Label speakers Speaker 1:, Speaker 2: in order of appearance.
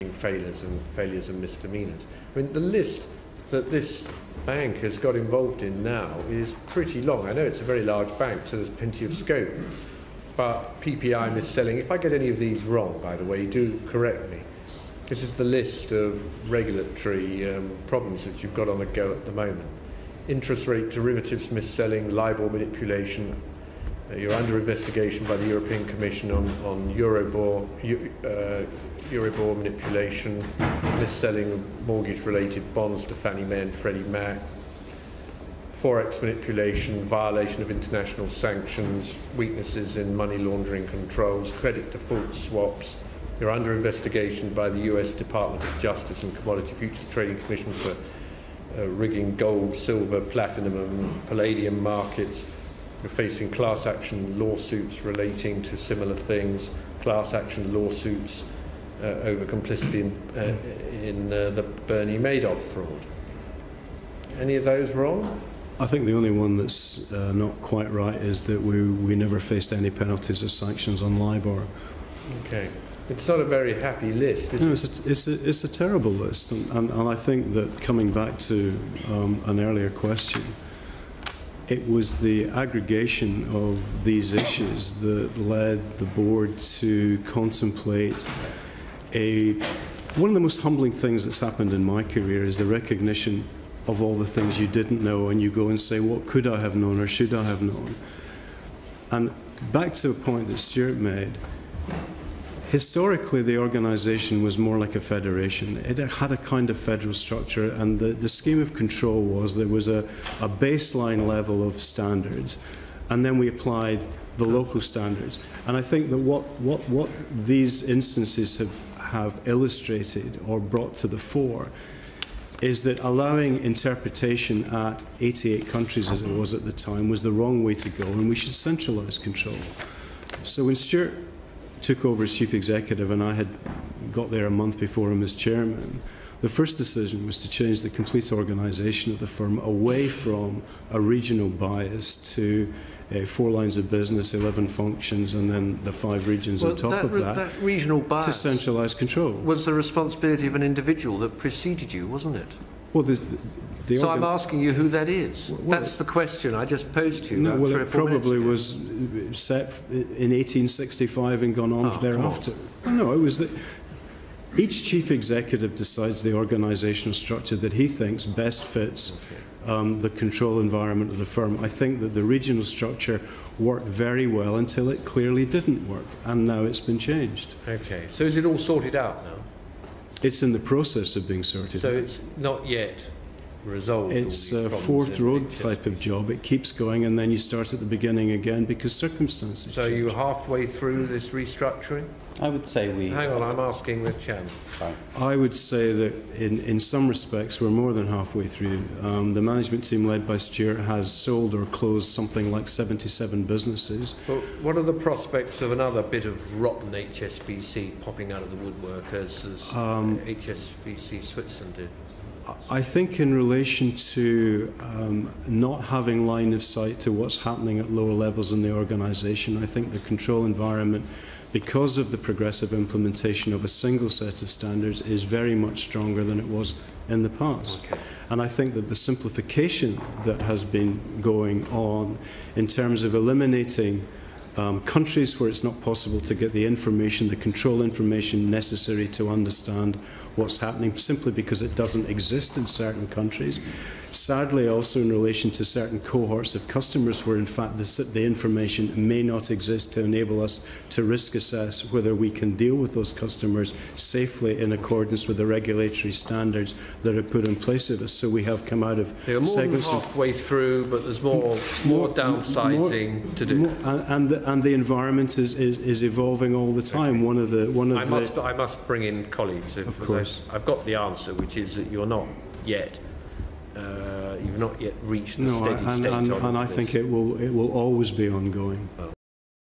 Speaker 1: failures and misdemeanors. I mean, the list that this bank has got involved in now is pretty long. I know it's a very large bank, so there's plenty of scope. But PPI mis-selling, if I get any of these wrong, by the way, do correct me. This is the list of regulatory problems that you've got on the go at the moment. Interest rate derivatives mis-selling, LIBOR manipulation. You're under investigation by the European Commission on Euribor manipulation, mis-selling of mortgage-related bonds to Fannie Mae and Freddie Mac, forex manipulation, violation of international sanctions, weaknesses in money laundering controls, credit default swaps. You're under investigation by the US Department of Justice and Commodity Futures Trading Commission for rigging gold, silver, platinum and palladium markets. You're facing class action lawsuits relating to similar things, class action lawsuits over complicity in the Bernie Madoff fraud. Any of those wrong?
Speaker 2: I think the only one that's not quite right is that we never faced any penalties or sanctions on LIBOR.
Speaker 1: Okay. It's not a very happy list, is it?
Speaker 2: It's a terrible list, and I think that coming back to an earlier question, it was the aggregation of these issues that led the board to contemplate one of the most humbling things that's happened in my career is the recognition of all the things you didn't know, and you go and say, what could I have known or should I have known? And back to a point that Stuart made, historically the organisation was more like a federation. It had a kind of federal structure, and the scheme of control was there was a baseline level of standards, and then we applied the local standards. And I think that what these instances have illustrated or brought to the fore is that allowing interpretation at 88 countries, as it was at the time, was the wrong way to go, and we should centralise control. So when Stuart took over as chief executive, and I had got there a month before him as chairman, the first decision was to change the complete organisation of the firm away from a regional bias to 4 lines of business, 11 functions, and then the 5 regions on top of that.
Speaker 1: That regional bias
Speaker 2: to centralise control
Speaker 1: was the responsibility of an individual that preceded you, wasn't it?
Speaker 2: Well,
Speaker 1: so I'm asking you who that is. Well, that's the question I just posed to you.
Speaker 2: No, well, it probably was set in 1865 and gone on thereafter. No, it was that each chief executive decides the organisational structure that he thinks best fits the control environment of the firm. I think that the regional structure worked very well until it clearly didn't work, and now it's been changed.
Speaker 1: Okay, so is it all sorted out now?
Speaker 2: It's in the process of being sorted out.
Speaker 1: So it's not yet resolved?
Speaker 2: It's a fourth road type of job. It keeps going, and then you start at the beginning again because circumstances change.
Speaker 1: So you're halfway through this restructuring?
Speaker 3: I would say we...
Speaker 1: Hang on, I'm asking the chairman.
Speaker 2: I would say that in some respects we're more than halfway through. The management team led by Stuart has sold or closed something like 77 businesses.
Speaker 1: Well, what are the prospects of another bit of rotten HSBC popping out of the woodwork as HSBC Switzerland did?
Speaker 2: I think in relation to not having line of sight to what's happening at lower levels in the organisation, I think the control environment, because of the progressive implementation of a single set of standards, is very much stronger than it was in the past. Okay. And I think that the simplification that has been going on in terms of eliminating countries where it's not possible to get the information, the control information necessary to understand what's happening, simply because it doesn't exist in certain countries. Sadly, also in relation to certain cohorts of customers where in fact the information may not exist to enable us to risk assess whether we can deal with those customers safely in accordance with the regulatory standards that are put in place of us. So we have come out of
Speaker 1: You're more than halfway through, but there's more downsizing to do.
Speaker 2: And the environment is evolving all the time.
Speaker 1: Okay. I must bring in colleagues.
Speaker 2: Of course.
Speaker 1: I've got the answer, which is that you're not yet. You've not yet reached the steady state.
Speaker 2: And I think it will always be ongoing.